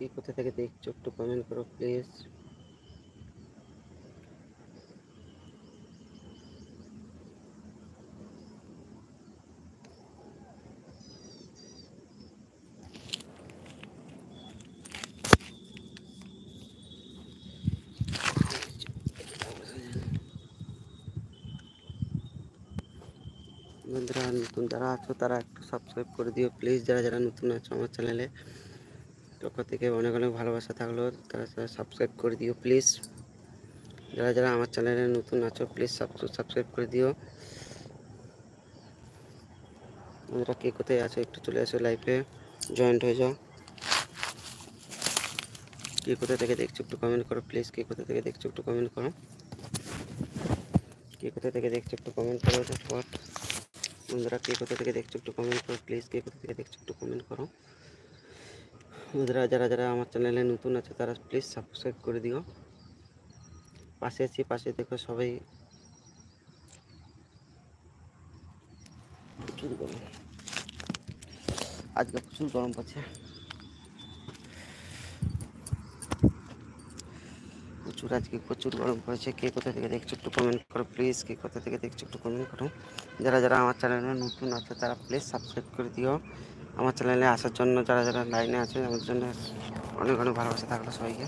কে কোথা থেকে দেখছো একটু কমেন্ট করো প্লিজ। বন্ধুরা নতুন যারা আছো তারা একটু সাবস্ক্রাইব করে দিও প্লিজ। যারা যারা নতুন আছো আমার চ্যানেলে পক্ষ থেকে অনেক অনেক ভালোবাসা থাকলো, তারা সাবস্ক্রাইব করে দিও প্লিজ। যারা যারা আমার চ্যানেলে নতুন আছো প্লিজ সাবস্ক্রাইব করে দিও। বন্ধুরা কে কোথায় আছো একটু চলে আসো লাইভে, জয়েন্ট হয়ে যাও। কে কোথা থেকে দেখছো একটু কমেন্ট করো প্লিজ। কে কোথা থেকে দেখছো একটু কমেন্ট করো। কে কোথা থেকে দেখছো একটু কমেন্ট করো ঝটপট। বন্ধুরা কে কোথা থেকে দেখছো একটু কমেন্ট করো প্লিজ। কে কোথা থেকে দেখছো একটু কমেন্ট করো। বন্ধুরা যারা যারা আমার চ্যানেলে নতুন আছে তারা প্লিজ সাবস্ক্রাইব করে দিও। পাশে আছি, পাশে দেখো সবাই। প্রচুর গরম, আজকে প্রচুর গরম পড়ছে, আজকে প্রচুর গরম পড়েছে। কে কোথা থেকে দেখছো একটু কমেন্ট করো প্লিজ। কে কোথা থেকে দেখছো একটু কমেন্ট করো। যারা যারা আমার চ্যানেলে নতুন আছে তারা প্লিজ সাবস্ক্রাইব করে দিও। আমার চ্যানেলে আসার জন্য যারা যারা লাইনে আছে আমার জন্য অনেক অনেক ভালোবাসা থাকলো সবাইকে।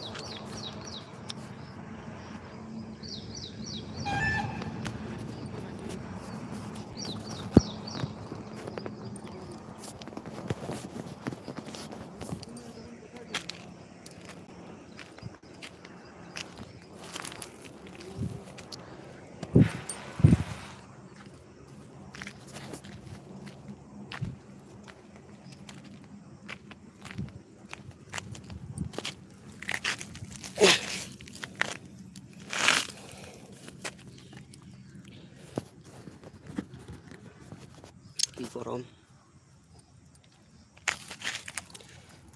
কি গরম,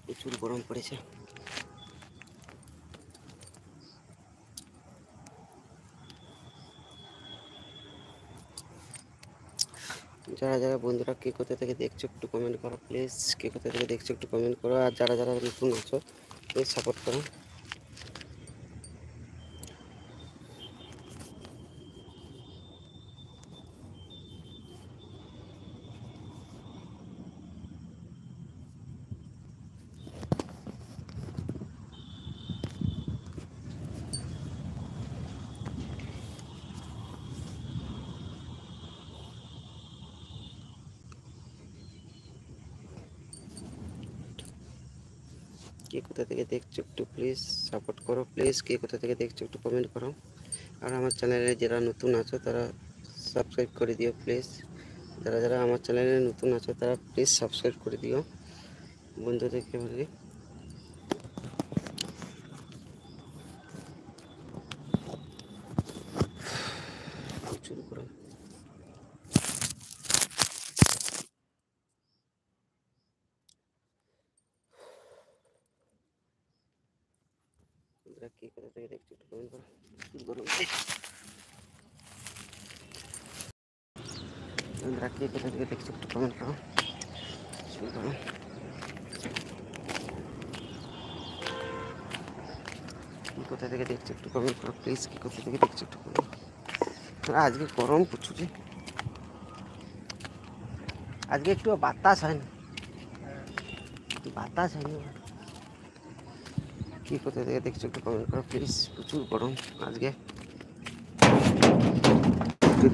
প্রচুর গরম পড়েছে। যারা যারা বন্ধুরা কে কোথা থেকে দেখছো একটু কমেন্ট করো প্লিজ। কে কোথা থেকে দেখছো একটু কমেন্ট করো। আর যারা যারা নতুন আছো প্লিজ সাপোর্ট করো। কে কোথা থেকে দেখছো একটু প্লিজ সাপোর্ট করো প্লিজ। কে কোথা থেকে দেখছো একটু কমেন্ট করো। আর আমার চ্যানেলে যারা নতুন আছো তারা সাবস্ক্রাইব করে দিও প্লিজ। যারা যারা আমার চ্যানেলে নতুন আছো তারা প্লিজ সাবস্ক্রাইব করে দিও বন্ধুদেরকে বলি। প্রচুর গরম, কে কোথা থেকে দেখছো একটু কমেন্ট করো। প্রচুর গরম, বন্ধুরা কে কোথা থেকে দেখছো একটু কমেন্ট করো। প্রচুর গরম, কি কোথা থেকে দেখছো একটু কমেন্ট করো প্লিজ। কি কোথা থেকে দেখছো একটু কমেন্ট। আজকে গরম প্রচুর, আজকে একটু বাতাস হয়নি, বাতাস হয়নি। কি কোথা থেকে দেখছো একটু কমেন্ট করো প্লিজ। প্রচুর গরম আজকে,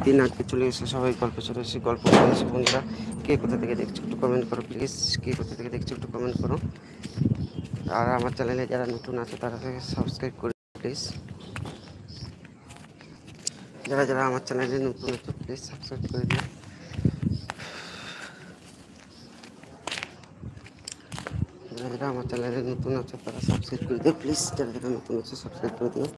দিন আজকে চলে এসে সবাই গল্প চলে এসে গল্প করে এসে। বন্ধুরা কে কোথা থেকে দেখছো একটু কমেন্ট করো প্লিজ। কে কোথা থেকে দেখছো একটু কমেন্ট করো। আর আমার চ্যানেলে যারা নতুন আছে তারা সাবস্ক্রাইব করে প্লিজ। যারা যারা আমার চ্যানেলে নতুন আছে প্লিজ সাবস্ক্রাইব করে দিও। যারা যারা আমার চ্যানেলে নতুন আছে তারা সাবস্ক্রাইব করে দিও প্লিজ। যারা যারা নতুন আছে সাবস্ক্রাইব করে দিও।